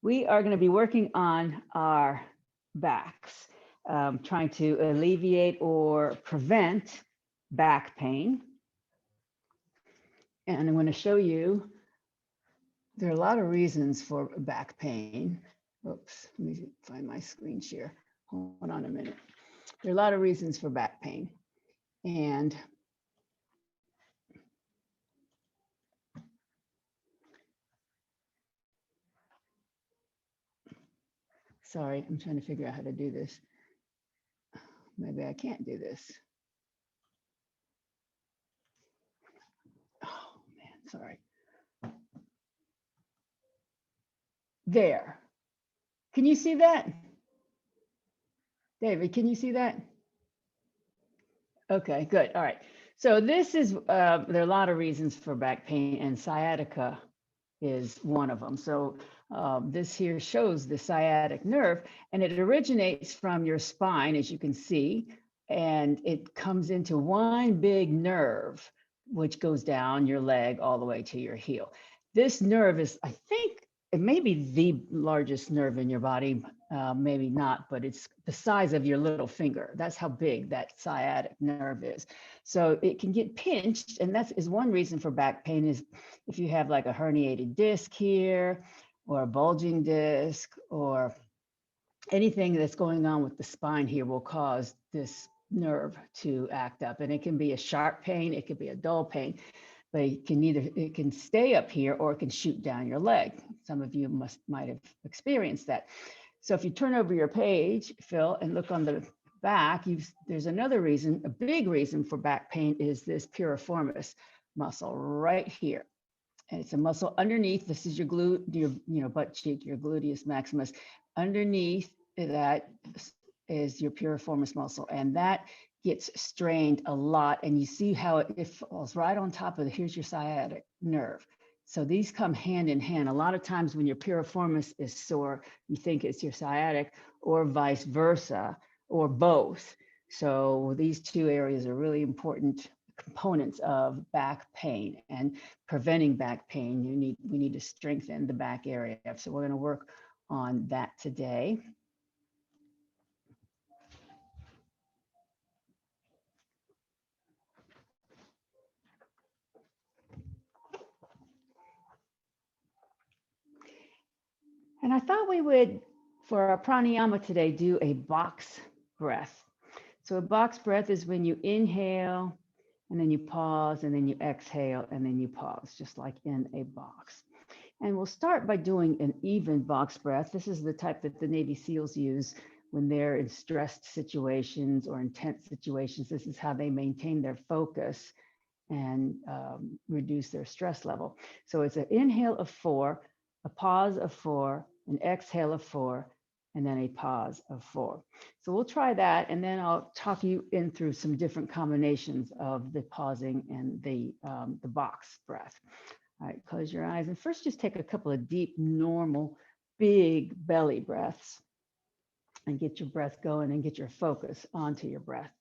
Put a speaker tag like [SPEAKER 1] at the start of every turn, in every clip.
[SPEAKER 1] We are going to be working on our backs, trying to alleviate or prevent back pain. And I'm going to show you, there are a lot of reasons for back pain. Oops, let me find my screen share. Hold on a minute. There are a lot of reasons for back pain. And sorry, I'm trying to figure out how to do this. Maybe I can't do this. Oh man, sorry. There. Can you see that? David, can you see that? Okay, good. All right. So this is, there are a lot of reasons for back pain, and sciatica is one of them. So this here shows the sciatic nerve, and it originates from your spine, as you can see, and it comes into one big nerve, which goes down your leg all the way to your heel. This nerve is, I think, it may be the largest nerve in your body, maybe not, but it's the size of your little finger. That's how big that sciatic nerve is. So it can get pinched, and that is one reason for back pain, is if you have like a herniated disc here, or a bulging disc, or anything that's going on with the spine here will cause this nerve to act up. And it can be a sharp pain, it could be a dull pain, but it can stay up here or it can shoot down your leg. Some of you might have experienced that. So if you turn over your page, Phil, and look on the back, there's another reason, a big reason for back pain is this piriformis muscle right here. And it's a muscle underneath. This is your your butt cheek, your gluteus maximus. Underneath that is your piriformis muscle, and that gets strained a lot. And you see how it falls right on top of here's your sciatic nerve. So these come hand in hand. A lot of times when your piriformis is sore, you think it's your sciatic, or vice versa, or both. So these two areas are really important components of back pain, and preventing back pain. We need to strengthen the back area. So we're going to work on that today. And I thought we would, for our pranayama today, do a box breath. So a box breath is when you inhale, and then you pause, and then you exhale, and then you pause, just like in a box. And we'll start by doing an even box breath. This is the type that the Navy SEALs use when they're in stressed situations or intense situations. This is how they maintain their focus and reduce their stress level. So it's an inhale of 4, a pause of 4, an exhale of 4, and then a pause of 4. So we'll try that, and then I'll talk you in through some different combinations of the pausing and the box breath. All right, close your eyes, and first just take a couple of deep, normal, big belly breaths, and get your breath going and get your focus onto your breath.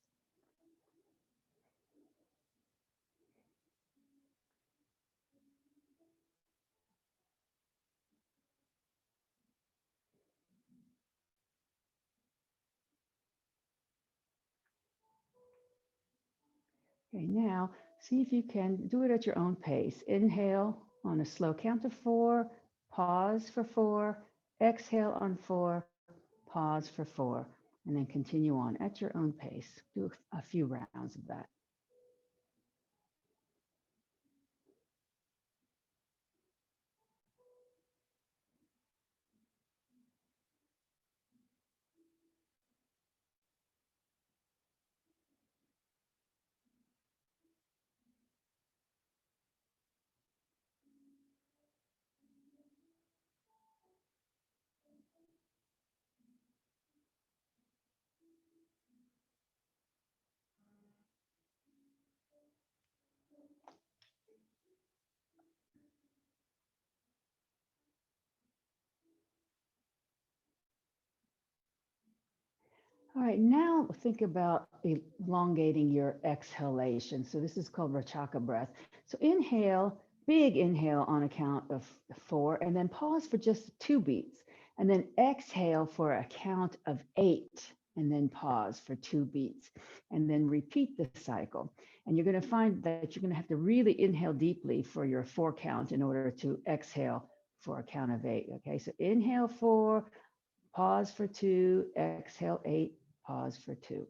[SPEAKER 1] Okay, now see if you can do it at your own pace. Inhale on a slow count of 4, pause for 4, exhale on 4, pause for 4, and then continue on at your own pace. Do a few rounds of that. All right, now think about elongating your exhalation. So this is called Rachaka breath. So inhale, big inhale on a count of 4, and then pause for just 2 beats. And then exhale for a count of 8, and then pause for 2 beats, and then repeat the cycle. And you're going to find that you're going to have to really inhale deeply for your 4 count in order to exhale for a count of 8. Okay, so inhale 4, pause for 2, exhale 8, pause for 2.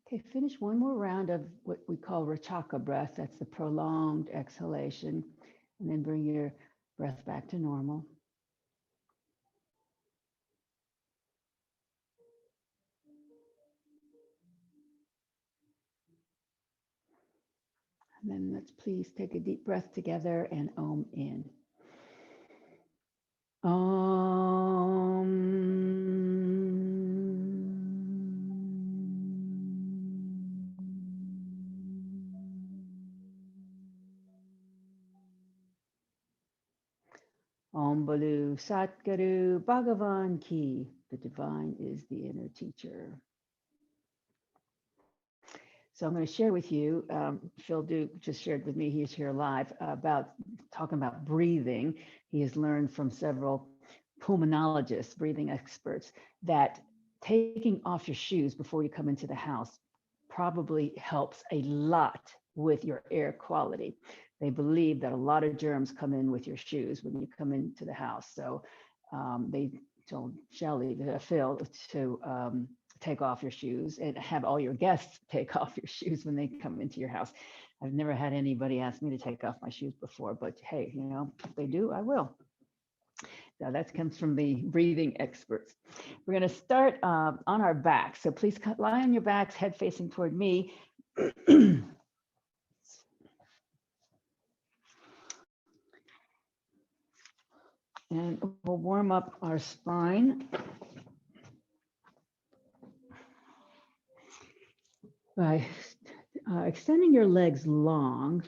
[SPEAKER 1] Okay, finish one more round of what we call Rachaka breath. That's the prolonged exhalation. And then bring your breath back to normal. And then let's please take a deep breath together and Om in. Om Balu Satguru Bhagavan Ki. The divine is the inner teacher. So I'm going to share with you, Phil Duke just shared with me, he's here live, about talking about breathing. He has learned from several pulmonologists, breathing experts, that taking off your shoes before you come into the house probably helps a lot with your air quality. They believe that a lot of germs come in with your shoes when you come into the house. So they told Phil to take off your shoes and have all your guests take off your shoes when they come into your house. I've never had anybody ask me to take off my shoes before, but hey, you know, if they do, I will. Now that comes from the breathing experts. We're going to start on our back. So please lie on your backs, head facing toward me. And we'll warm up our spine by extending your legs long.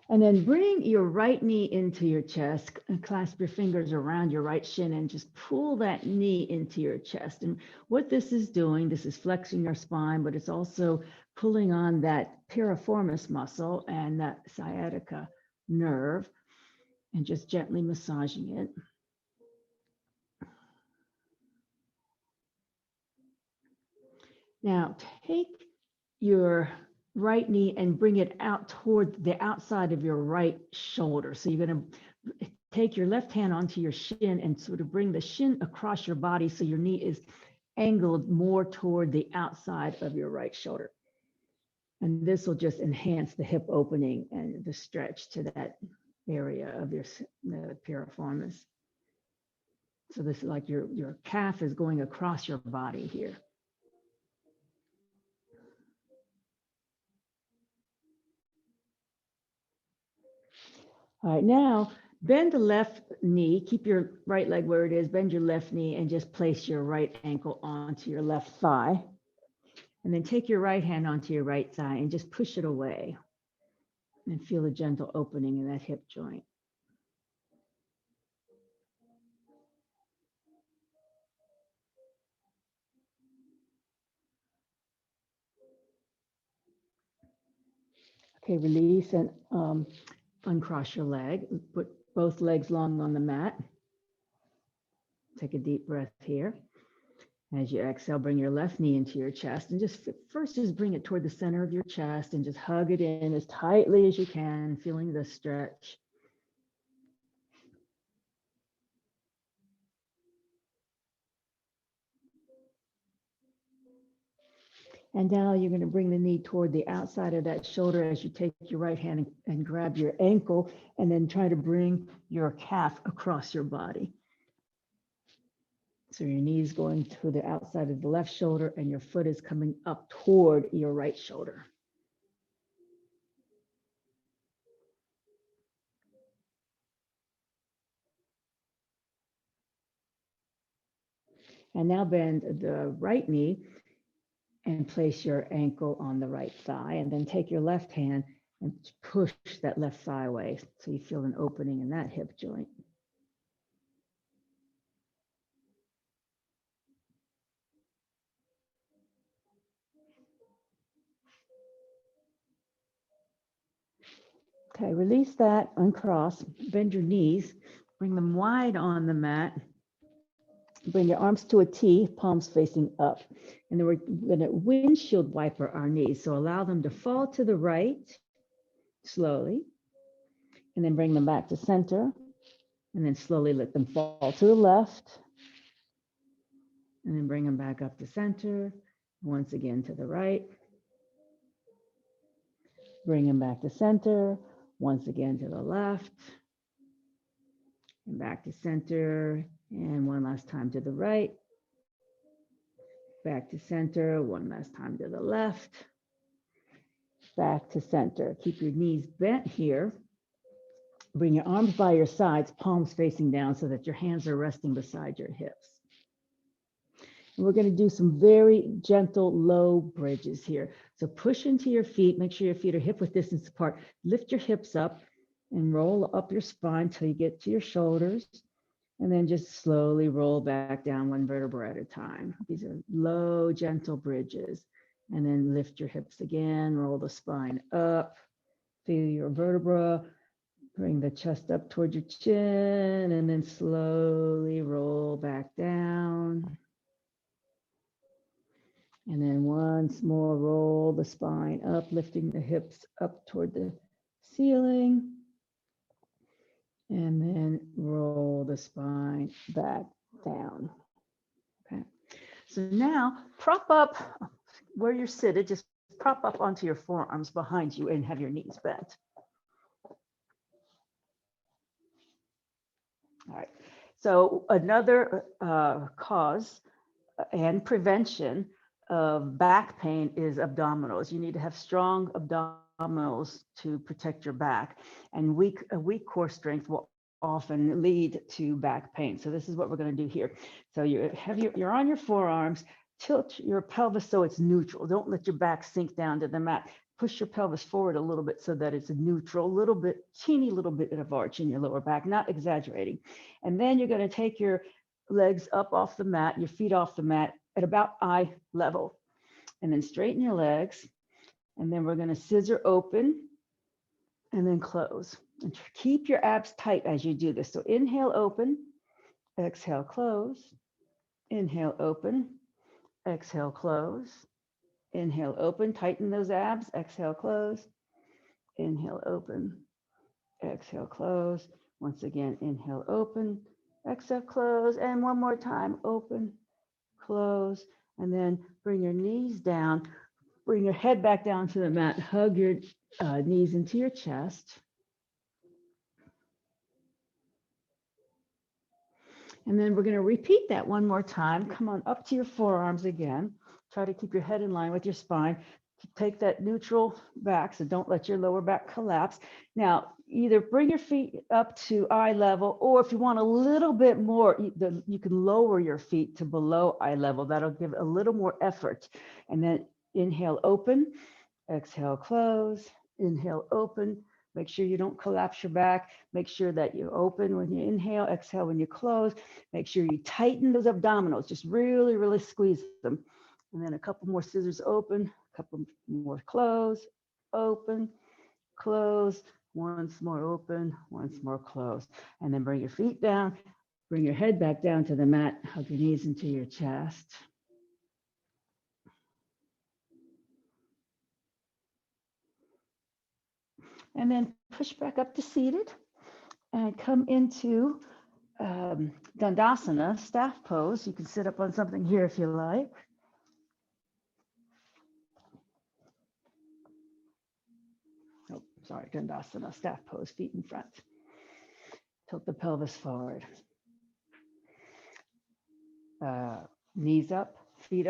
[SPEAKER 1] And then bring your right knee into your chest and clasp your fingers around your right shin and just pull that knee into your chest. And what this is doing, this is flexing your spine, but it's also pulling on that piriformis muscle and that sciatica nerve and just gently massaging it. Now take your right knee and bring it out toward the outside of your right shoulder. So you're going to take your left hand onto your shin and sort of bring the shin across your body so your knee is angled more toward the outside of your right shoulder. And this will just enhance the hip opening and the stretch to that area of your piriformis. So this is like your calf is going across your body here. All right, now bend the left knee, keep your right leg where it is, bend your left knee and just place your right ankle onto your left thigh. And then take your right hand onto your right thigh and just push it away and feel a gentle opening in that hip joint. Okay, release and uncross your leg. Put both legs long on the mat. Take a deep breath here. As you exhale, bring your left knee into your chest and just bring it toward the center of your chest and just hug it in as tightly as you can, feeling the stretch. And now you're going to bring the knee toward the outside of that shoulder as you take your right hand and grab your ankle, and then try to bring your calf across your body. So your knee is going to the outside of the left shoulder and your foot is coming up toward your right shoulder. And now bend the right knee and place your ankle on the right thigh, and then take your left hand and push that left thigh away so you feel an opening in that hip joint. Okay, release that, uncross, bend your knees, bring them wide on the mat. Bring your arms to a T, palms facing up. And then we're going to windshield wiper our knees. So allow them to fall to the right slowly, and then bring them back to center, and then slowly let them fall to the left, and then bring them back up to center, once again to the right. Bring them back to center, once again to the left, and back to center, and one last time to the right. Back to center, one last time to the left. Back to center. Keep your knees bent here. Bring your arms by your sides, palms facing down so that your hands are resting beside your hips. And we're going to do some very gentle, low bridges here. So push into your feet. Make sure your feet are hip width distance apart. Lift your hips up and roll up your spine till you get to your shoulders. And then just slowly roll back down one vertebra at a time. These are low, gentle bridges. And then lift your hips again, roll the spine up, feel your vertebra, bring the chest up toward your chin, and then slowly roll back down. And then once more, roll the spine up, lifting the hips up toward the ceiling. And then roll the spine back down. Okay. So now prop up where you're seated, just prop up onto your forearms behind you and have your knees bent. All right. So another cause and prevention of back pain is abdominals. You need to have strong abdominals to protect your back, and a weak core strength will often lead to back pain. So this is what we're going to do here. So you're on your forearms. Tilt your pelvis so it's neutral. Don't let your back sink down to the mat. Push your pelvis forward a little bit so that it's a neutral, little bit, teeny little bit of arch in your lower back, not exaggerating. And then you're going to take your legs up off the mat, your feet off the mat at about eye level. And then straighten your legs. And then we're going to scissor open and then close. And keep your abs tight as you do this. So inhale, open, exhale, close. Inhale, open, exhale, close. Inhale, open, tighten those abs, exhale, close. Inhale, open, exhale, close. Once again, inhale, open, exhale, close. And one more time, open, close. And then bring your knees down, bring your head back down to the mat, hug your knees into your chest. And then we're going to repeat that one more time. Come on up to your forearms again. Try to keep your head in line with your spine. Take that neutral back, so don't let your lower back collapse. Now, either bring your feet up to eye level, or if you want a little bit more, you can lower your feet to below eye level. That'll give a little more effort. And then inhale, open, exhale, close, inhale, open. Make sure you don't collapse your back. Make sure that you open when you inhale, exhale when you close. Make sure you tighten those abdominals. Just really, really squeeze them. And then a couple more scissors open, a couple more close, open, close, once more open, once more close. And then bring your feet down, bring your head back down to the mat, hug your knees into your chest. And then push back up to seated and come into Dandasana, staff pose. You can sit up on something here if you like. sorry, Dandasana, staff pose, feet in front. Tilt the pelvis forward. Knees up, feet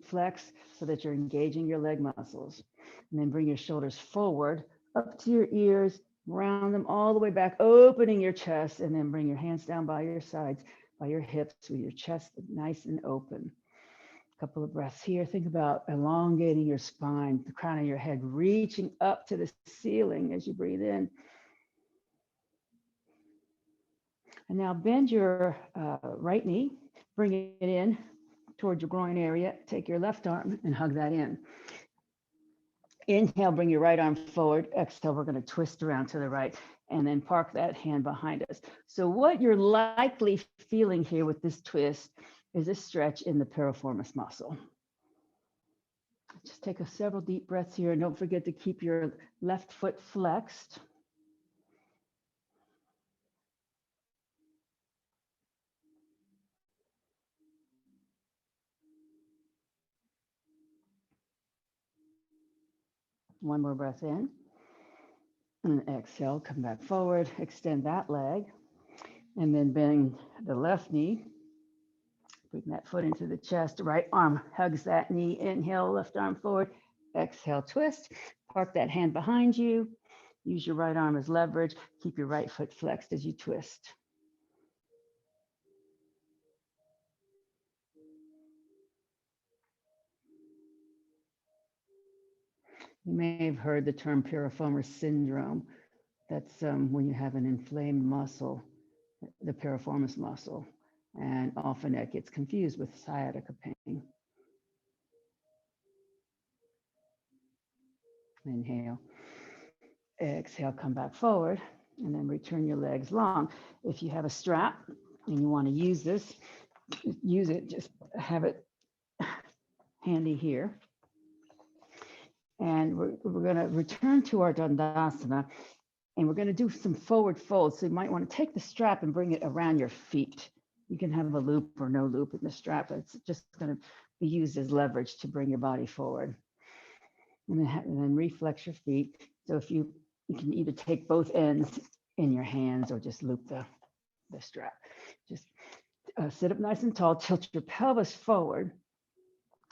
[SPEAKER 1] flex so that you're engaging your leg muscles. And then bring your shoulders forward, up to your ears, round them all the way back, opening your chest, and then bring your hands down by your sides, by your hips, with your chest nice and open. A couple of breaths here. Think about elongating your spine, the crown of your head reaching up to the ceiling as you breathe in. And now bend your right knee, bring it in towards your groin area. Take your left arm and hug that in. Inhale, bring your right arm forward. Exhale, we're going to twist around to the right and then park that hand behind us. So what you're likely feeling here with this twist is a stretch in the piriformis muscle. Just take several deep breaths here, and don't forget to keep your left foot flexed. One more breath in. And exhale, come back forward, extend that leg, and then bend the left knee. Bring that foot into the chest, right arm hugs that knee. Inhale, left arm forward. Exhale, twist. Park that hand behind you. Use your right arm as leverage. Keep your right foot flexed as you twist. You may have heard the term piriformis syndrome. That's when you have an inflamed muscle, the piriformis muscle, and often that gets confused with sciatica pain. Inhale. Exhale, come back forward, and then return your legs long. If you have a strap and you want to use this, use it, just have it handy here. And we're going to return to our Dandasana, and we're going to do some forward folds. So you might want to take the strap and bring it around your feet. You can have a loop or no loop in the strap, but it's just going to be used as leverage to bring your body forward. And then reflex your feet. So if you can either take both ends in your hands or just loop the strap. Just sit up nice and tall, tilt your pelvis forward.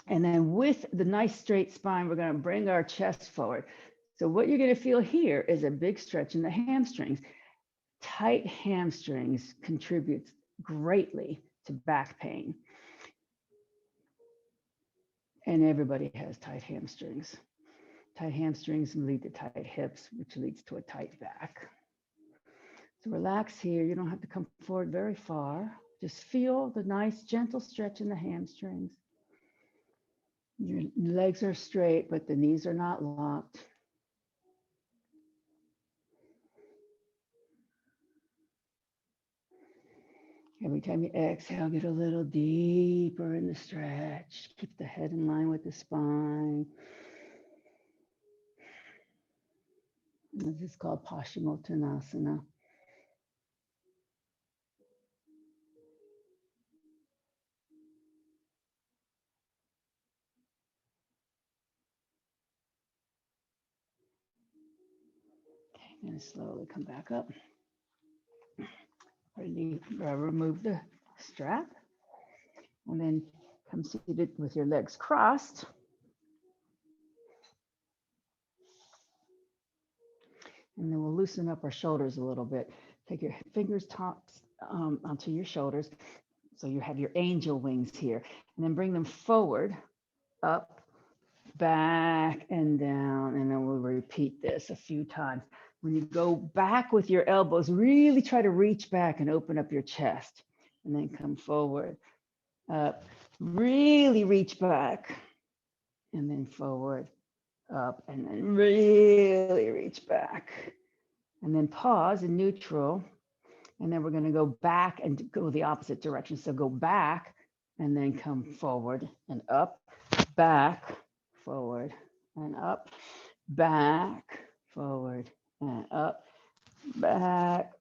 [SPEAKER 1] And then with the nice straight spine, we're going to bring our chest forward. So what you're going to feel here is a big stretch in the hamstrings. Tight hamstrings contributes greatly to back pain. And everybody has tight hamstrings. Tight hamstrings lead to tight hips, which leads to a tight back. So relax here. You don't have to come forward very far. Just feel the nice, gentle stretch in the hamstrings. Your legs are straight, but the knees are not locked. Every time you exhale, get a little deeper in the stretch. Keep the head in line with the spine. This is called Paschimottanasana. Okay, and slowly come back up. Remove the strap. And then come seated with your legs crossed. And then we'll loosen up our shoulders a little bit. Take your fingers tops onto your shoulders. So you have your angel wings here. And then bring them forward, up, back, and down. And then we'll repeat this a few times. When you go back with your elbows, really try to reach back and open up your chest. And then come forward, up, really reach back. And then forward, up, and then really reach back. And then pause in neutral. And then we're going to go back and go the opposite direction. So go back and then come forward and up, back, forward and up, back, forward and up, back,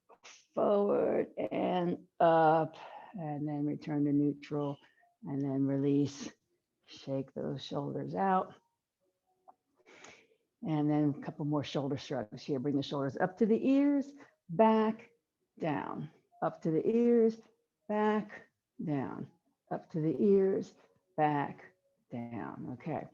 [SPEAKER 1] forward and up, and then return to neutral and then release. Shake those shoulders out. And then a couple more shoulder shrugs here. Bring the shoulders up to the ears, back, down, up to the ears, back, down, up to the ears, back, down. Okay,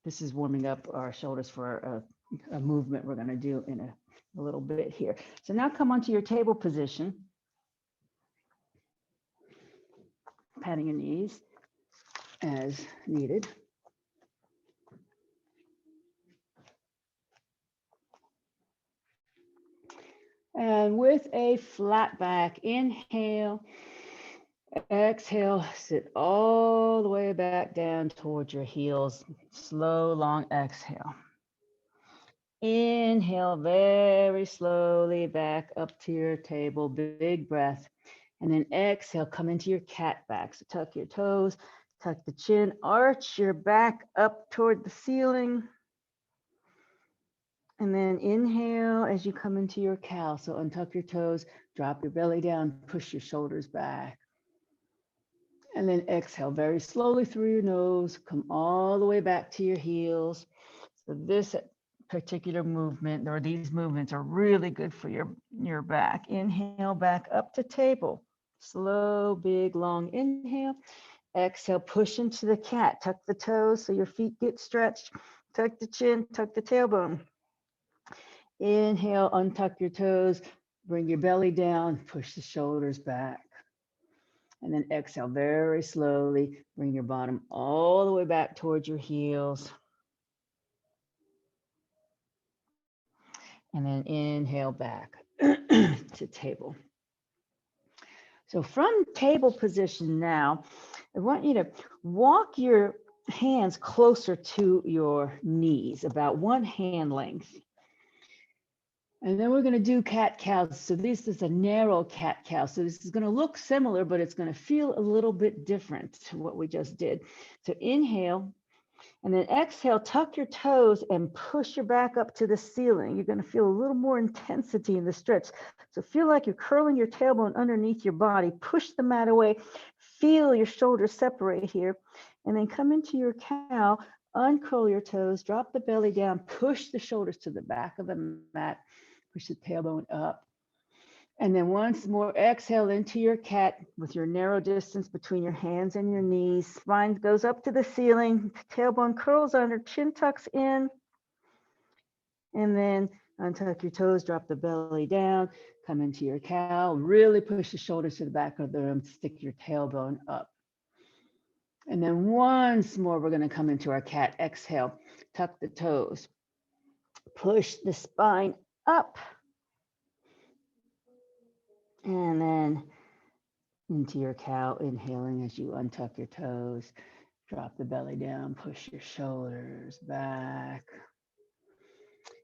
[SPEAKER 1] this is warming up our shoulders for a movement we're going to do in a little bit here. So now come onto your table position, patting your knees as needed. And with a flat back, inhale, exhale, sit all the way back down towards your heels. Slow, long exhale. Inhale very slowly back up to your table, big breath. And then exhale, come into your cat back. So tuck your toes, tuck the chin, arch your back up toward the ceiling. And then inhale as you come into your cow. So untuck your toes, drop your belly down, push your shoulders back. And then exhale very slowly through your nose, come all the way back to your heels. So this particular movement, or these movements, are really good for your back. Inhale back up to table. Slow, big, long inhale. Exhale, push into the cat. Tuck the toes so your feet get stretched. Tuck the chin, tuck the tailbone. Inhale, untuck your toes, bring your belly down, push the shoulders back. And then exhale very slowly, bring your bottom all the way back towards your heels. And then inhale back to table. So from table position now, I want you to walk your hands closer to your knees, about one hand length. And then we're going to do cat cows. So this is a narrow cat cow. So this is going to look similar, but it's going to feel a little bit different to what we just did. So inhale, and then exhale, tuck your toes and push your back up to the ceiling. You're going to feel a little more intensity in the stretch. So feel like you're curling your tailbone underneath your body. Push the mat away. Feel your shoulders separate here. And then come into your cow, uncurl your toes, drop the belly down, push the shoulders to the back of the mat, push the tailbone up. And then once more, exhale into your cat with your narrow distance between your hands and your knees. Spine goes up to the ceiling, tailbone curls under, chin tucks in. And then untuck your toes, drop the belly down, come into your cow, really push the shoulders to the back of the room, stick your tailbone up. And then once more, we're going to come into our cat. Exhale, tuck the toes, push the spine up. And then into your cow, inhaling as you untuck your toes, drop the belly down, push your shoulders back.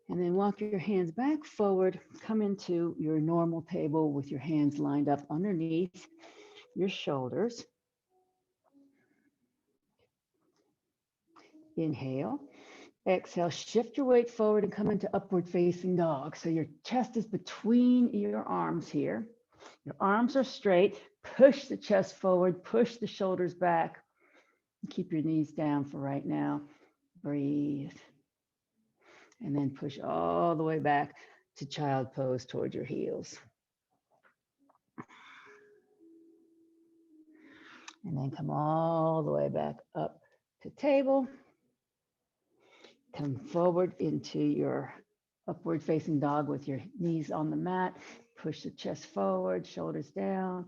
[SPEAKER 1] And then walk your hands back forward, come into your normal table with your hands lined up underneath your shoulders. Inhale. Exhale, shift your weight forward and come into upward facing dog. So your chest is between your arms here. Your arms are straight. Push the chest forward, push the shoulders back. Keep your knees down for right now. Breathe. And then push all the way back to child pose toward your heels. And then come all the way back up to table. Come forward into your upward facing dog with your knees on the mat. Push the chest forward, shoulders down.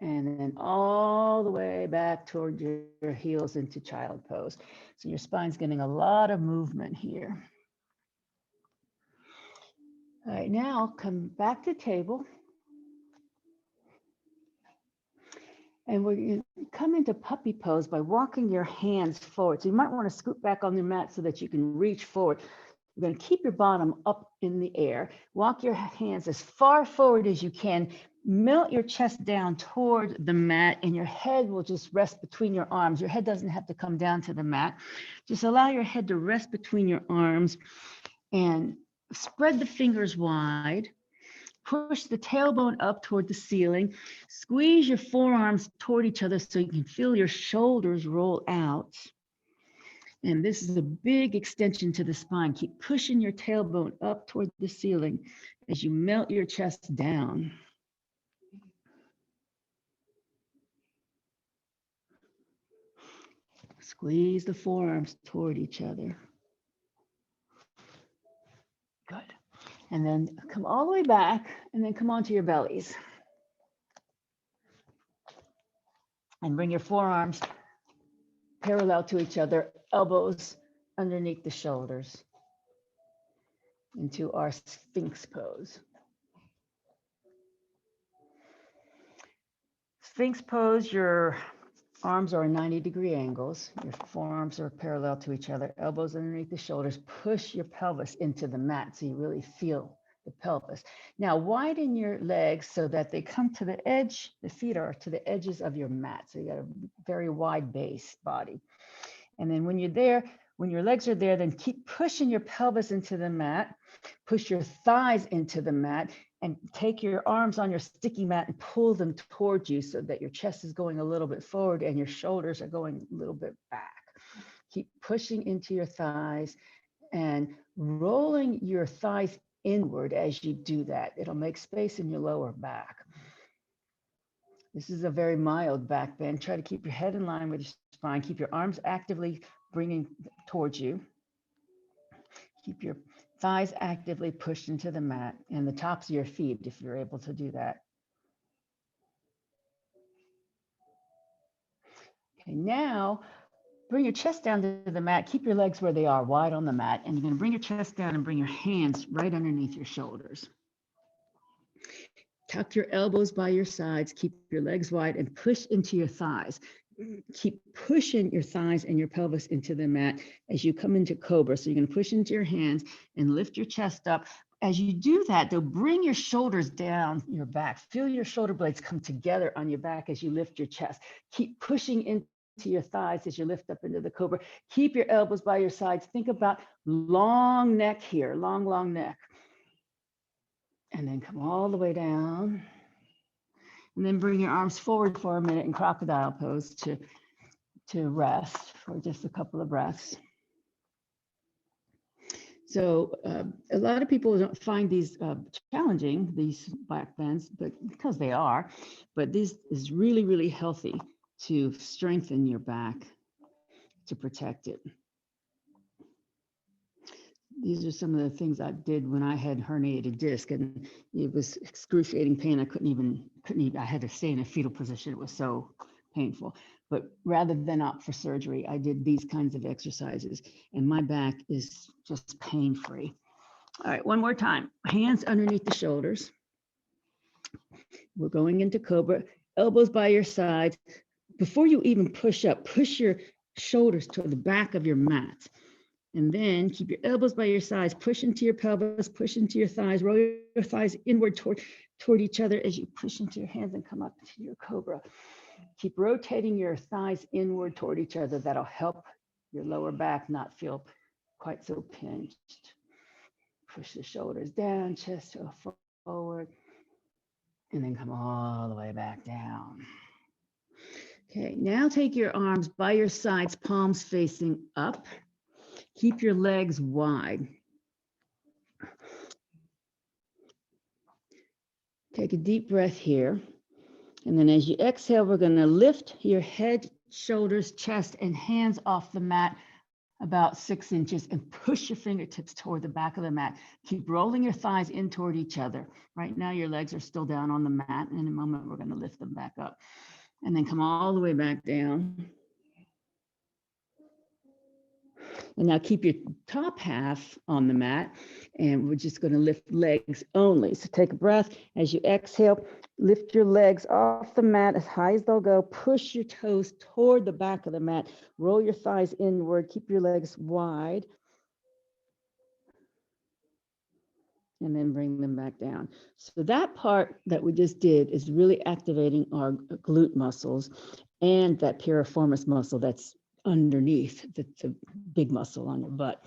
[SPEAKER 1] And then all the way back toward your heels into child pose. So your spine's getting a lot of movement here. All right, now come back to table. And we're going to come into puppy pose by walking your hands forward. So you might want to scoot back on your mat so that you can reach forward. You're going to keep your bottom up in the air. Walk your hands as far forward as you can. Melt your chest down toward the mat, and your head will just rest between your arms. Your head doesn't have to come down to the mat. Just allow your head to rest between your arms and spread the fingers wide. Push the tailbone up toward the ceiling. Squeeze your forearms toward each other so you can feel your shoulders roll out. And this is a big extension to the spine. Keep pushing your tailbone up toward the ceiling as you melt your chest down. Squeeze the forearms toward each other. Good. And then come all the way back and then come onto your bellies. And bring your forearms parallel to each other, elbows underneath the shoulders into our Sphinx pose. Sphinx pose, your arms are 90-degree angles. Your forearms are parallel to each other, elbows underneath the shoulders. Push your pelvis into the mat so you really feel the pelvis. Now widen your legs so that they come to the edge, the feet are to the edges of your mat. So you got a very wide base body. And then when you're there, when your legs are there, then keep pushing your pelvis into the mat, push your thighs into the mat, and take your arms on your sticky mat and pull them toward you so that your chest is going a little bit forward and your shoulders are going a little bit back. Keep pushing into your thighs and rolling your thighs inward as you do that. It'll make space in your lower back. This is a very mild back bend. Try to keep your head in line with your spine. Keep your arms actively bringing towards you. Keep your thighs actively pushed into the mat and the tops of your feet if you're able to do that. Okay, now bring your chest down to the mat. Keep your legs where they are, wide on the mat. And you're going to bring your chest down and bring your hands right underneath your shoulders. Tuck your elbows by your sides. Keep your legs wide and push into your thighs. Keep pushing your thighs and your pelvis into the mat as you come into cobra. So you're going to push into your hands and lift your chest up. As you do that, though, bring your shoulders down your back. Feel your shoulder blades come together on your back as you lift your chest. Keep pushing into your thighs as you lift up into the cobra. Keep your elbows by your sides. Think about long neck here, long neck. And then come all the way down. And then bring your arms forward for a minute in crocodile pose to rest for just a couple of breaths. So a lot of people don't find these challenging, these back bends, but because they are, but this is really, really healthy to strengthen your back, to protect it. These are some of the things I did when I had herniated disc, and it was excruciating pain. I couldn't even, I had to stay in a fetal position. It was so painful. But rather than opt for surgery, I did these kinds of exercises, and my back is just pain-free. All right, one more time. Hands underneath the shoulders. We're going into cobra, elbows by your sides. Before you even push up, push your shoulders to the back of your mat. And then keep your elbows by your sides, push into your pelvis, push into your thighs, roll your thighs inward toward each other as you push into your hands and come up to your cobra. Keep rotating your thighs inward toward each other. That'll help your lower back not feel quite so pinched. Push the shoulders down, chest forward, and then come all the way back down. Okay, now take your arms by your sides, palms facing up. Keep your legs wide. Take a deep breath here. And then as you exhale, we're going to lift your head, shoulders, chest, and hands off the mat about 6 inches and push your fingertips toward the back of the mat. Keep rolling your thighs in toward each other. Right now, your legs are still down on the mat. In a moment, we're going to lift them back up. And then come all the way back down. And now keep your top half on the mat, and we're just going to lift legs only. So take a breath. As you exhale, lift your legs off the mat as high as they'll go. Push your toes toward the back of the mat. Roll your thighs inward. Keep your legs wide. And then bring them back down. So that part that we just did is really activating our glute muscles and that piriformis muscle that's underneath the big muscle on your butt.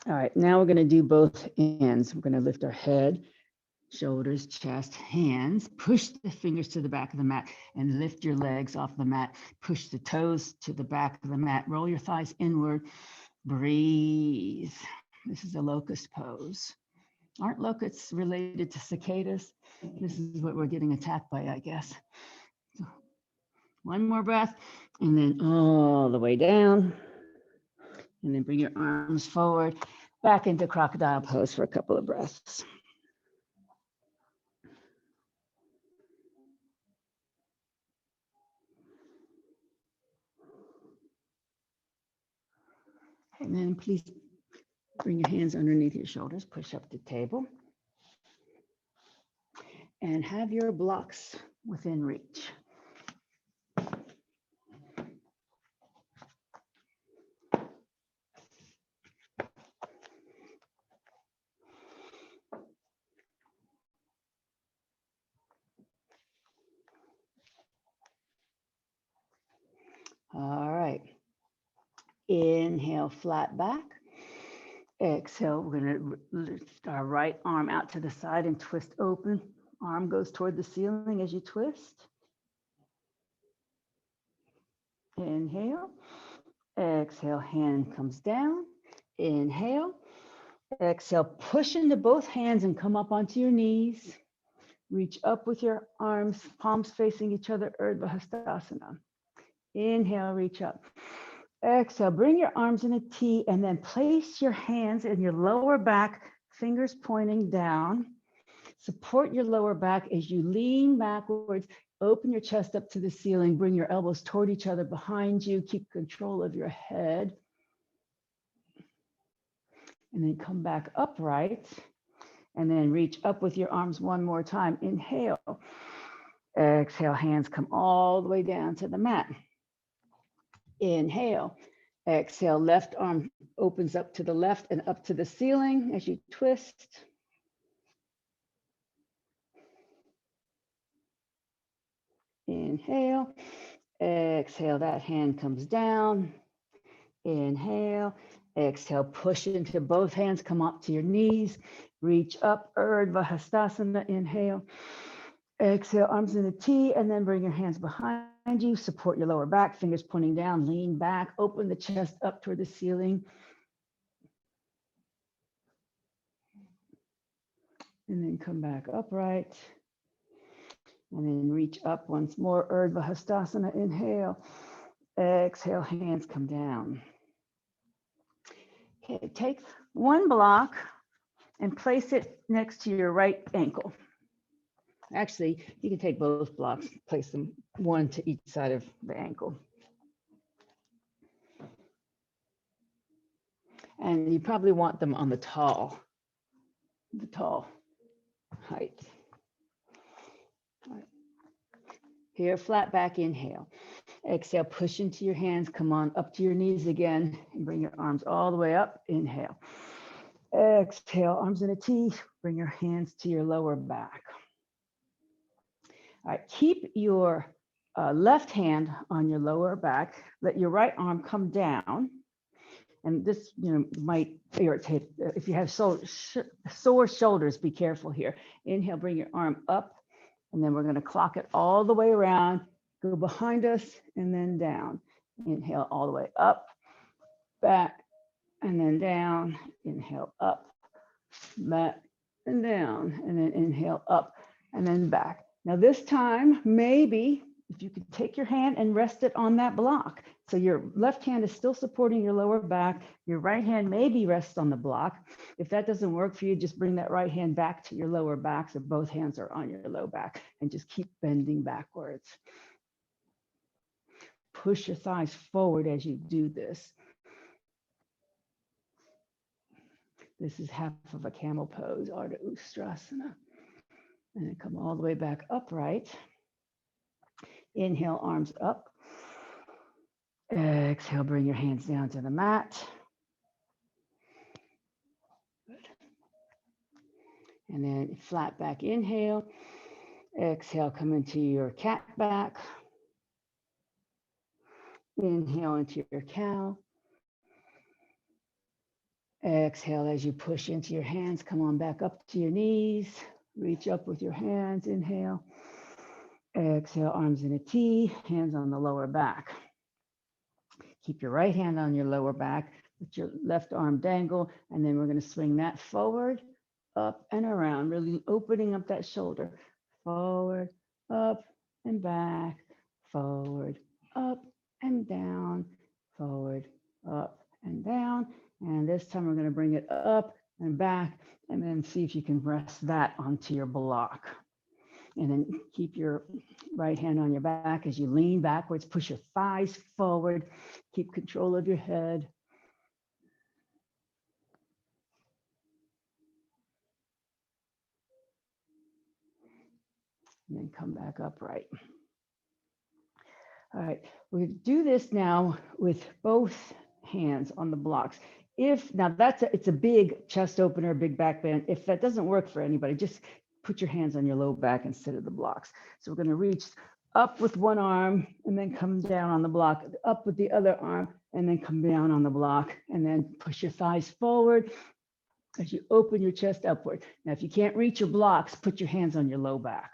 [SPEAKER 1] All right, now we're going to do both ends. We're going to lift our head shoulders, chest, hands. Push the fingers to the back of the mat and lift your legs off the mat. Push the toes to the back of the mat. Roll your thighs inward. Breathe. This is a locust pose. Aren't locusts related to cicadas? This is what we're getting attacked by, I guess. So one more breath, and then all the way down. And then bring your arms forward, back into crocodile pose for a couple of breaths. And then please bring your hands underneath your shoulders, push up the table. And have your blocks within reach. All right. Inhale, flat back. Exhale, we're going to lift our right arm out to the side and twist open. Arm goes toward the ceiling as you twist. Inhale. Exhale, hand comes down. Inhale. Exhale, push into both hands and come up onto your knees. Reach up with your arms, palms facing each other, Urdhva Hastasana. Inhale, reach up. Exhale, bring your arms in a T and then place your hands in your lower back, fingers pointing down. Support your lower back as you lean backwards, open your chest up to the ceiling, bring your elbows toward each other behind you, keep control of your head. And then come back upright and then reach up with your arms one more time. Inhale. Exhale, hands come all the way down to the mat. Inhale. Exhale, left arm opens up to the left and up to the ceiling as you twist. Inhale. Exhale, that hand comes down. Inhale. Exhale, push into both hands, come up to your knees. Reach up, Urdhva Hastasana. Inhale. Exhale, arms in a T, and then bring your hands behind you. Support your lower back, fingers pointing down, lean back, open the chest up toward the ceiling. And then come back upright. And then reach up once more, Urdhva Hastasana. Inhale. Exhale, hands come down. Okay, take one block and place it next to your right ankle. Actually, you can take both blocks, place them one to each side of the ankle. And you probably want them on the tall height. All right. Here, flat back, inhale. Exhale, push into your hands, come on up to your knees again, and bring your arms all the way up. Inhale. Exhale, arms in a T, bring your hands to your lower back. All right, keep your left hand on your lower back, let your right arm come down. And this, might irritate, if you have sore shoulders, be careful here. Inhale, bring your arm up, and then we're gonna clock it all the way around, go behind us, and then down. Inhale all the way up, back, and then down. Inhale up, back, and down, and then inhale up, and then back. Now this time, maybe if you could take your hand and rest it on that block. So your left hand is still supporting your lower back. Your right hand maybe rests on the block. If that doesn't work for you, just bring that right hand back to your lower back so both hands are on your low back and just keep bending backwards. Push your thighs forward as you do this. This is half of a camel pose, Ardha Ustrasana. And then come all the way back upright. Inhale, arms up. Exhale, bring your hands down to the mat. Good. And then flat back inhale. Exhale, come into your cat back. Inhale into your cow. Exhale as you push into your hands, come on back up to your knees. Reach up with your hands, inhale. Exhale, arms in a T, hands on the lower back. Keep your right hand on your lower back, let your left arm dangle, and then we're going to swing that forward, up and around, really opening up that shoulder. Forward, up and back, forward, up and down, forward, up and down. And this time we're going to bring it up and back, and then see if you can rest that onto your block. And then keep your right hand on your back as you lean backwards, push your thighs forward, keep control of your head. And then come back upright. All right, we do this now with both hands on the blocks. Now it's a big chest opener, big back bend. If that doesn't work for anybody, just put your hands on your low back instead of the blocks. So we're going to reach up with one arm and then come down on the block, up with the other arm and then come down on the block, and then push your thighs forward as you open your chest upward. Now, if you can't reach your blocks, put your hands on your low back.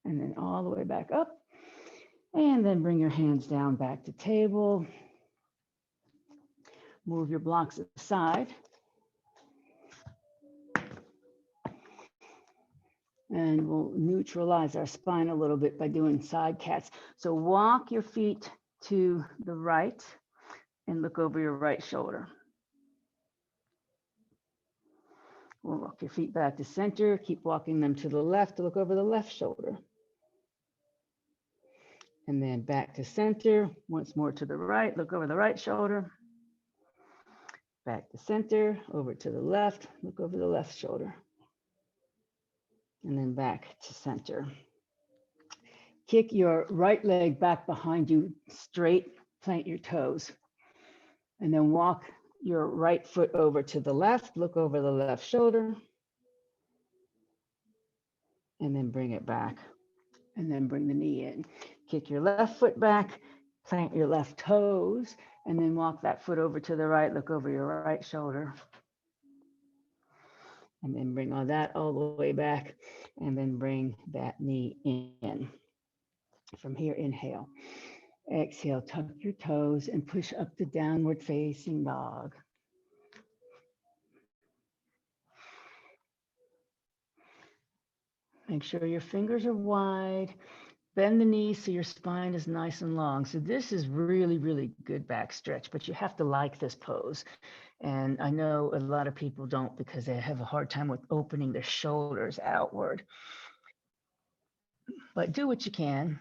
[SPEAKER 1] And then all the way back up. And then bring your hands down back to table. Move your blocks aside. And we'll neutralize our spine a little bit by doing side cats. So walk your feet to the right and look over your right shoulder. We'll walk your feet back to center. Keep walking them to the left to look over the left shoulder. And then back to center, once more to the right, look over the right shoulder. Back to center, over to the left, look over the left shoulder. And then back to center. Kick your right leg back behind you, straight, plant your toes. And then walk your right foot over to the left, look over the left shoulder. And then bring it back. And then bring the knee in. Kick your left foot back, plant your left toes, and then walk that foot over to the right, look over your right shoulder. And then bring all that all the way back, and then bring that knee in. From here, inhale. Exhale, tuck your toes and push up to downward facing dog. Make sure your fingers are wide. Bend the knees so your spine is nice and long. So this is really, really good back stretch, but you have to like this pose. And I know a lot of people don't because they have a hard time with opening their shoulders outward. But do what you can.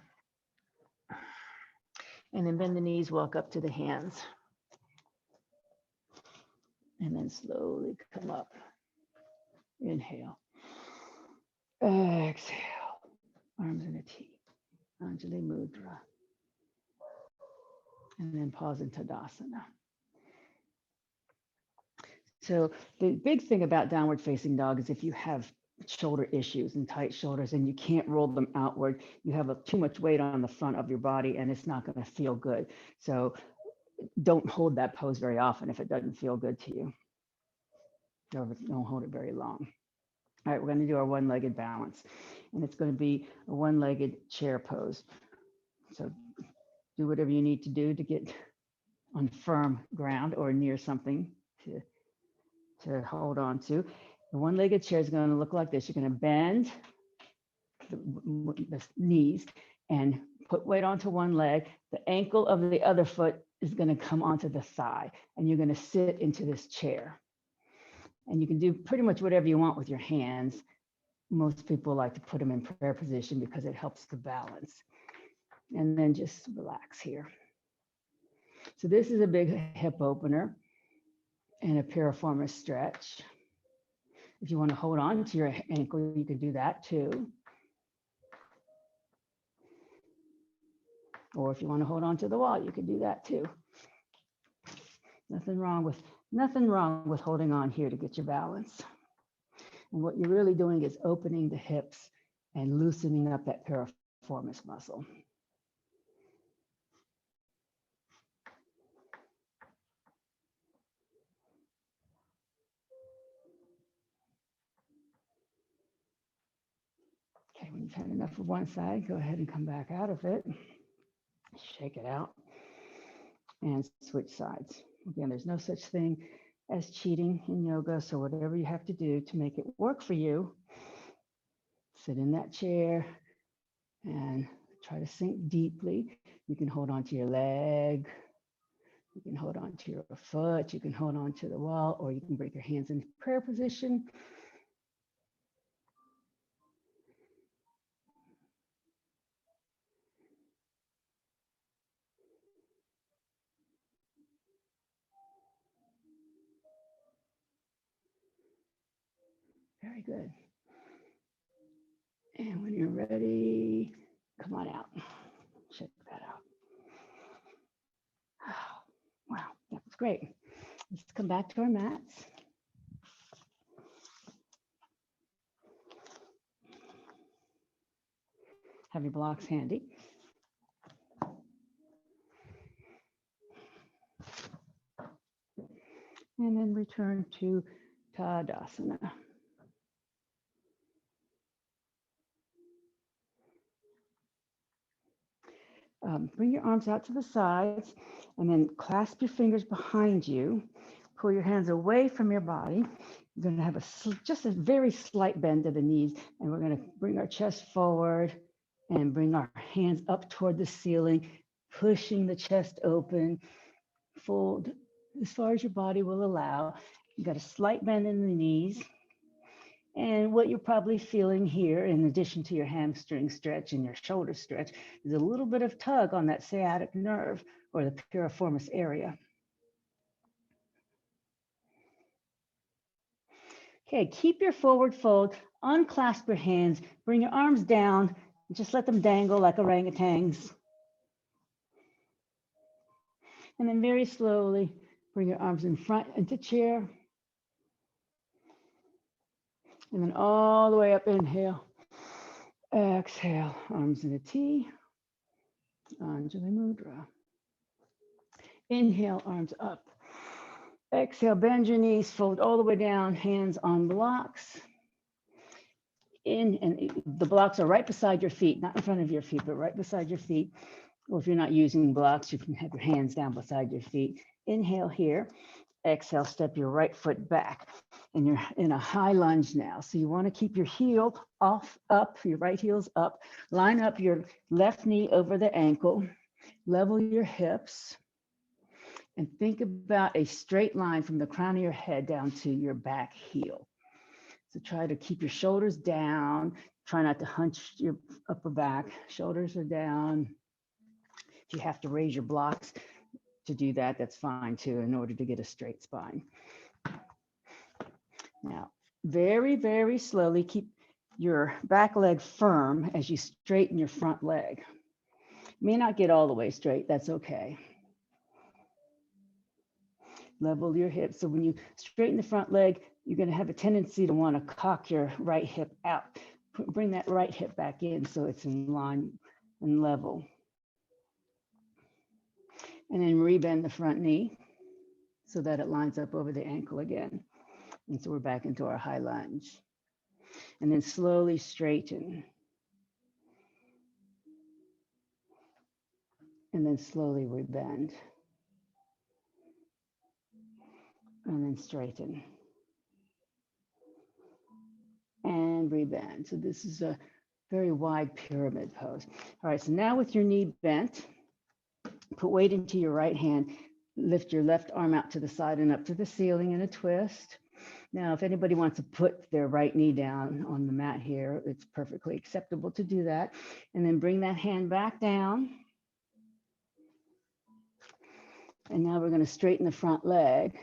[SPEAKER 1] And then bend the knees, walk up to the hands. And then slowly come up. Inhale. Exhale. Arms in a T. Anjali Mudra. And then pause in Tadasana. So the big thing about downward facing dog is if you have shoulder issues and tight shoulders and you can't roll them outward, you have too much weight on the front of your body and it's not going to feel good. So don't hold that pose very often if it doesn't feel good to you. Don't hold it very long. All right, we're going to do our one-legged balance, and it's going to be a one-legged chair pose. So do whatever you need to do to get on firm ground or near something to hold on to. The one-legged chair is going to look like this. You're going to bend the knees and put weight onto one leg. The ankle of the other foot is going to come onto the thigh, and you're going to sit into this chair. And you can do pretty much whatever you want with your hands. Most people like to put them in prayer position because it helps the balance. And then just relax here. So this is a big hip opener and a piriformis stretch. If you want to hold on to your ankle, you can do that too. Or if you want to hold on to the wall, you can do that too. Nothing wrong with holding on here to get your balance. And what you're really doing is opening the hips and loosening up that piriformis muscle. Okay, when you've had enough of one side, go ahead and come back out of it. Shake it out and switch sides. Again, there's no such thing as cheating in yoga. So whatever you have to do to make it work for you, sit in that chair and try to sink deeply. You can hold on to your leg. You can hold on to your foot. You can hold on to the wall, or you can bring your hands into prayer position. Very good. And when you're ready, come on out. Check that out. Oh, wow, that was great. Let's come back to our mats. Have your blocks handy. And then return to Tadasana. Bring your arms out to the sides and then clasp your fingers behind you. Pull your hands away from your body. You're going to have just a very slight bend to the knees, and we're going to bring our chest forward and bring our hands up toward the ceiling, pushing the chest open. Fold as far as your body will allow. You got a slight bend in the knees. And what you're probably feeling here, in addition to your hamstring stretch and your shoulder stretch, is a little bit of tug on that sciatic nerve or the piriformis area. Okay, keep your forward fold, unclasp your hands, bring your arms down, and just let them dangle like orangutans. And then very slowly, bring your arms in front into chair. And then all the way up, inhale. Exhale, arms in a T. Anjali Mudra. Inhale, arms up. Exhale, bend your knees, fold all the way down, hands on blocks. And the blocks are right beside your feet, not in front of your feet, but right beside your feet. Or if you're not using blocks, you can have your hands down beside your feet. Inhale here. Exhale, step your right foot back. And you're in a high lunge now. So you want to keep your heel up, your right heel's up. Line up your left knee over the ankle. Level your hips. And think about a straight line from the crown of your head down to your back heel. So try to keep your shoulders down. Try not to hunch your upper back. Shoulders are down. If you have to raise your blocks to do that, that's fine too, in order to get a straight spine. Now, very, very slowly keep your back leg firm as you straighten your front leg. May not get all the way straight, that's okay. Level your hips. So when you straighten the front leg, you're going to have a tendency to want to cock your right hip out. Bring that right hip back in so it's in line and level. And then rebend the front knee so that it lines up over the ankle again. And so we're back into our high lunge. And then slowly straighten. And then slowly rebend. And then straighten. And rebend. So this is a very wide pyramid pose. All right, so now with your knee bent, put weight into your right hand, lift your left arm out to the side and up to the ceiling in a twist. Now, if anybody wants to put their right knee down on the mat here, it's perfectly acceptable to do that. And then bring that hand back down. And now we're going to straighten the front leg.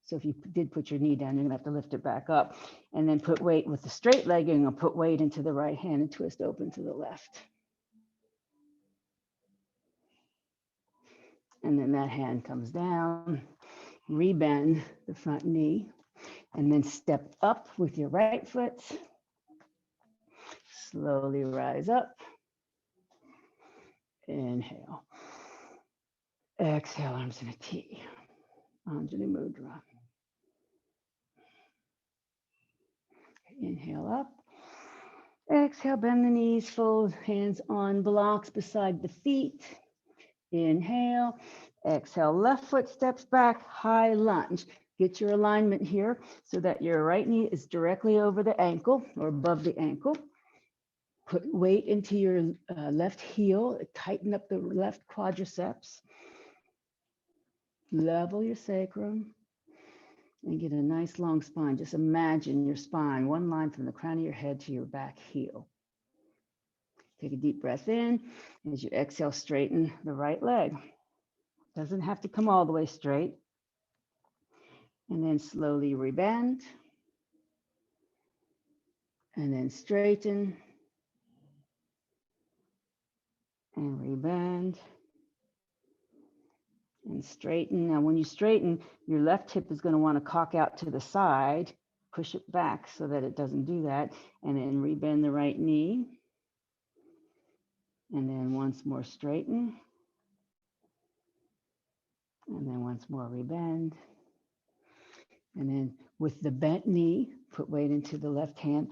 [SPEAKER 1] So if you did put your knee down, you're going to have to lift it back up. And then put weight with the straight leg, and you'll put weight into the right hand and twist open to the left. And then that hand comes down, rebend the front knee, and then step up with your right foot. Slowly rise up. Inhale. Exhale, arms in a T. Anjali Mudra. Inhale up. Exhale, bend the knees, fold hands on blocks beside the feet. Inhale, exhale, left foot steps back, high lunge. Get your alignment here so that your right knee is directly over the ankle or above the ankle. Put weight into your left heel, tighten up the left quadriceps. Level your sacrum and get a nice long spine. Just imagine your spine, one line from the crown of your head to your back heel. Take a deep breath in. As you exhale, straighten the right leg. Doesn't have to come all the way straight. And then slowly rebend. And then straighten. And rebend. And straighten. Now, when you straighten, your left hip is going to want to cock out to the side. Push it back so that it doesn't do that. And then rebend the right knee. And then once more straighten. And then once more rebend. And then with the bent knee, put weight into the left hand.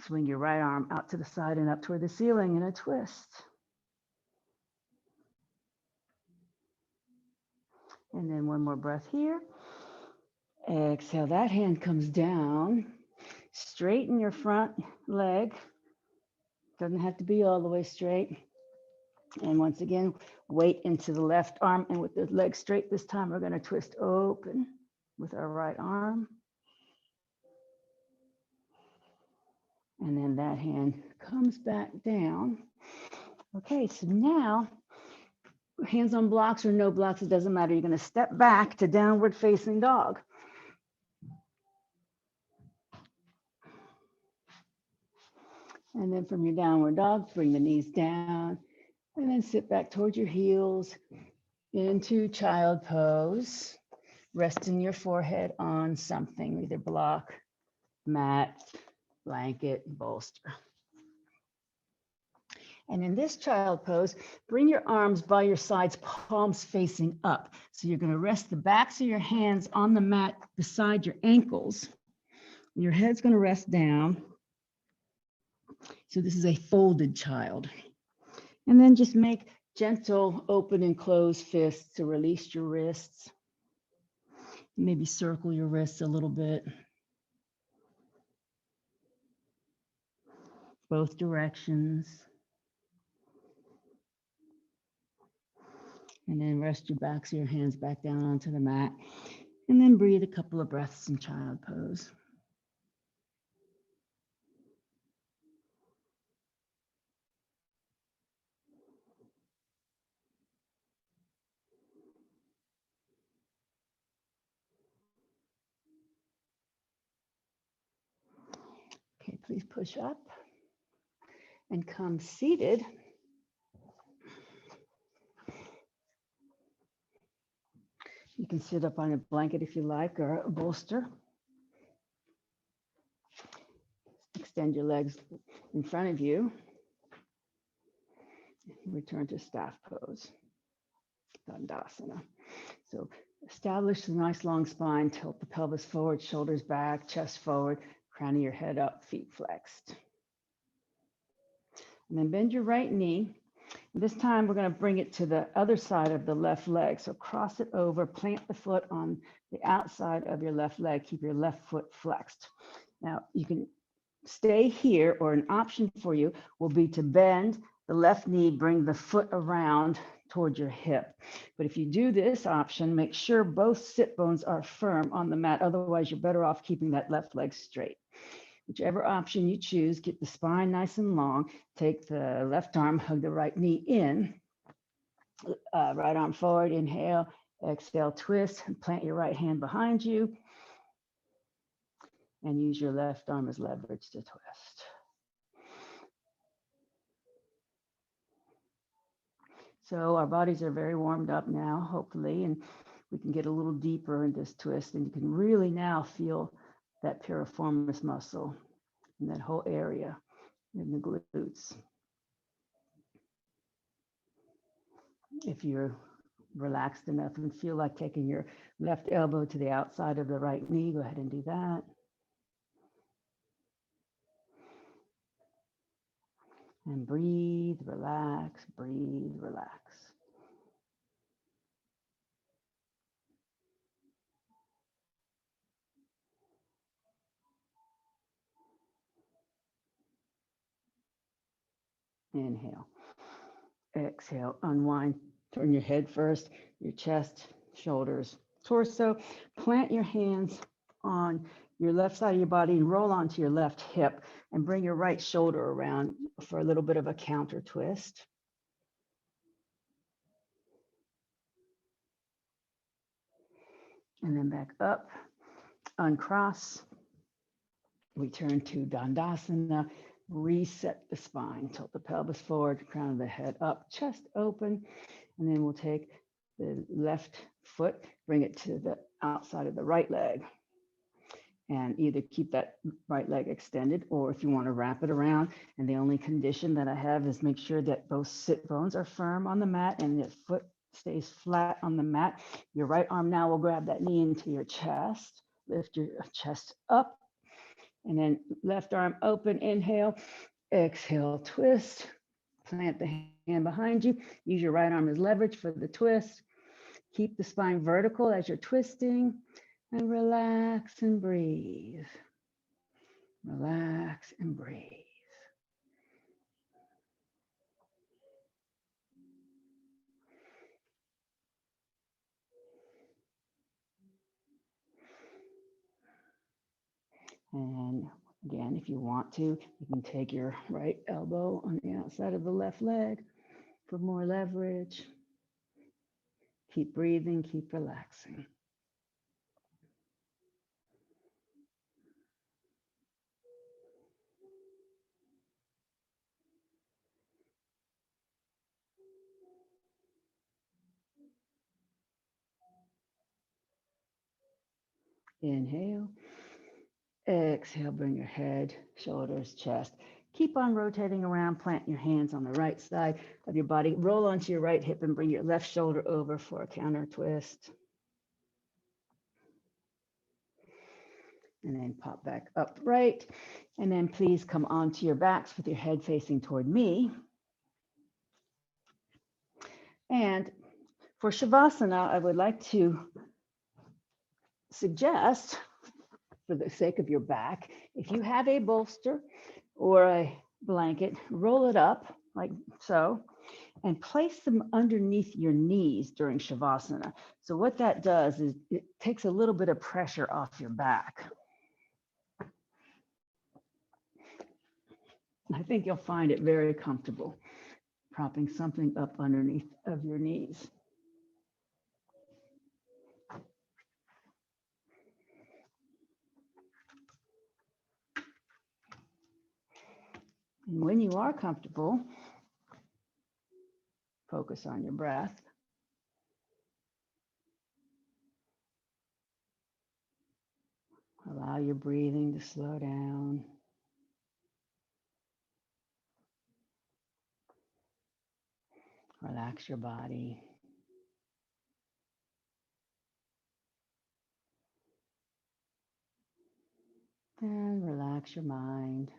[SPEAKER 1] Swing your right arm out to the side and up toward the ceiling in a twist. And then one more breath here. Exhale, that hand comes down. Straighten your front leg. Doesn't have to be all the way straight. And once again, weight into the left arm. And with the leg straight this time, we're going to twist open with our right arm. And then that hand comes back down. Okay, so now, hands on blocks or no blocks, it doesn't matter. You're going to step back to downward facing dog. And then from your downward dog, bring the knees down and then sit back towards your heels into child pose. Resting your forehead on something, either block, mat, blanket, bolster. And in this child pose, bring your arms by your sides, palms facing up. So you're going to rest the backs of your hands on the mat beside your ankles. Your head's going to rest down. So this is a folded child. And then just make gentle open and close fists to release your wrists. Maybe circle your wrists a little bit. Both directions. And then rest your backs of your hands back down onto the mat. And then breathe a couple of breaths in child pose. Okay, please push up and come seated. You can sit up on a blanket if you like, or a bolster. Extend your legs in front of you. Return to staff pose, Dandasana. So establish a nice long spine, tilt the pelvis forward, shoulders back, chest forward, crown of your head up, feet flexed. And then bend your right knee. This time we're going to bring it to the other side of the left leg. So cross it over, plant the foot on the outside of your left leg, keep your left foot flexed. Now you can stay here, or an option for you will be to bend the left knee, bring the foot around towards your hip. But if you do this option, make sure both sit bones are firm on the mat. Otherwise, you're better off keeping that left leg straight. Whichever option you choose, get the spine nice and long. Take the left arm, hug the right knee in. Right arm forward, inhale, exhale, twist, and plant your right hand behind you. And use your left arm as leverage to twist. So our bodies are very warmed up now, hopefully, and we can get a little deeper in this twist, and you can really now feel that piriformis muscle in that whole area in the glutes. If you're relaxed enough and feel like taking your left elbow to the outside of the right knee, go ahead and do that. And breathe, relax, breathe, relax. Inhale. Exhale, unwind. Turn your head first, your chest, shoulders, torso. Plant your hands on your left side of your body and roll onto your left hip and bring your right shoulder around for a little bit of a counter twist. And then back up, uncross. We turn to Dandasana, reset the spine, tilt the pelvis forward, crown of the head up, chest open. And then we'll take the left foot, bring it to the outside of the right leg. And either keep that right leg extended, or if you want to wrap it around. And the only condition that I have is make sure that both sit bones are firm on the mat and the foot stays flat on the mat. Your right arm now will grab that knee into your chest, lift your chest up, and then left arm open, inhale, exhale, twist, plant the hand behind you, use your right arm as leverage for the twist. Keep the spine vertical as you're twisting, and relax and breathe. Relax and breathe. And again, if you want to, you can take your right elbow on the outside of the left leg for more leverage. Keep breathing, keep relaxing. Inhale. Exhale, bring your head, shoulders, chest. Keep on rotating around. Plant your hands on the right side of your body. Roll onto your right hip and bring your left shoulder over for a counter twist. And then pop back upright. And then please come onto your backs with your head facing toward me. And for Shavasana, I would like to suggest, for the sake of your back, if you have a bolster or a blanket, roll it up like so, and place them underneath your knees during Shavasana. So what that does is it takes a little bit of pressure off your back. I think you'll find it very comfortable, propping something up underneath of your knees. And when you are comfortable, focus on your breath. Allow your breathing to slow down. Relax your body. And relax your mind.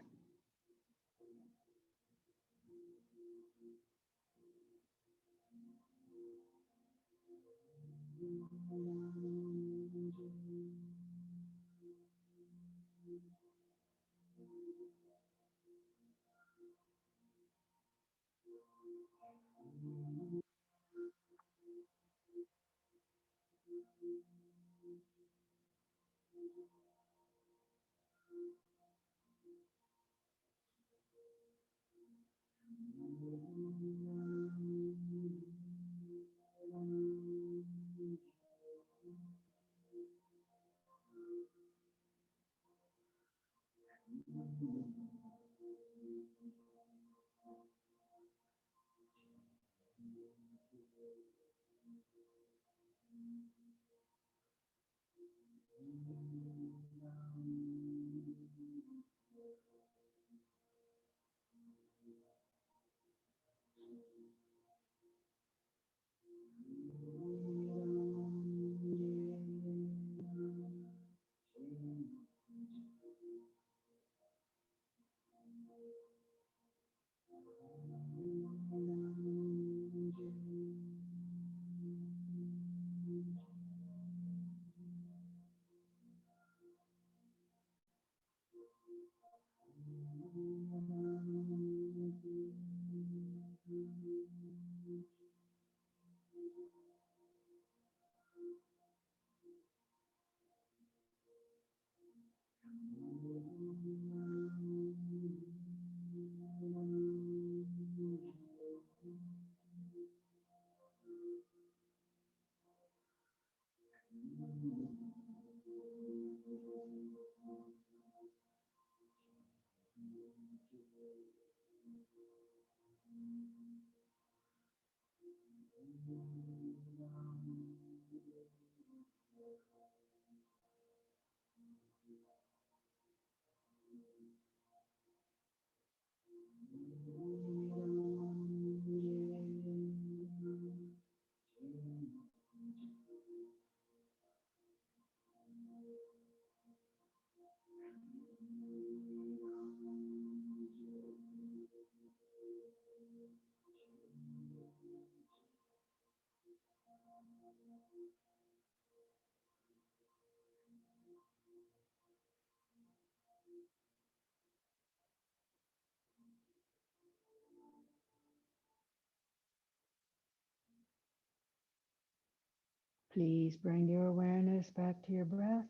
[SPEAKER 1] Please bring your awareness back to your breath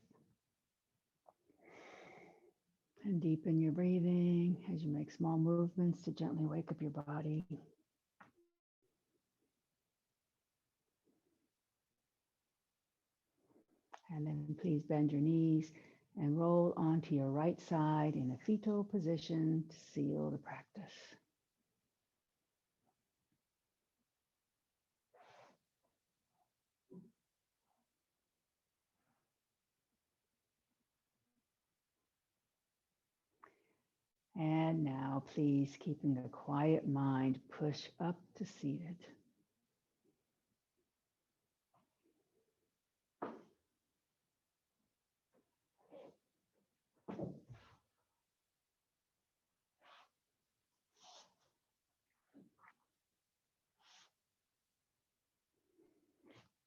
[SPEAKER 1] and deepen your breathing as you make small movements to gently wake up your body. And then please bend your knees and roll onto your right side in a fetal position to seal the practice. And now, please, keeping a quiet mind, push up to seated.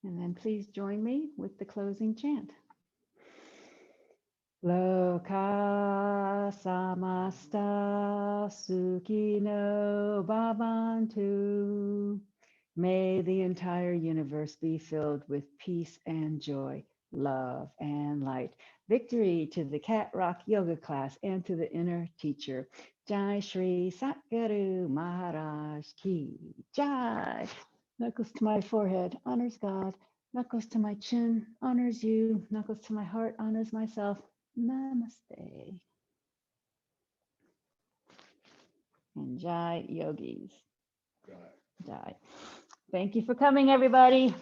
[SPEAKER 1] And then please join me with the closing chant. Loka samasta sukhino bhavantu. May the entire universe be filled with peace and joy, love and light. Victory to the Cat Rock Yoga class and to the inner teacher. Jai Shri Satguru Maharaj Ki Jai. Knuckles to my forehead, honors God. Knuckles to my chin, honors you. Knuckles to my heart, honors myself. Namaste. And Jai Yogis. Jai. Thank you for coming, everybody.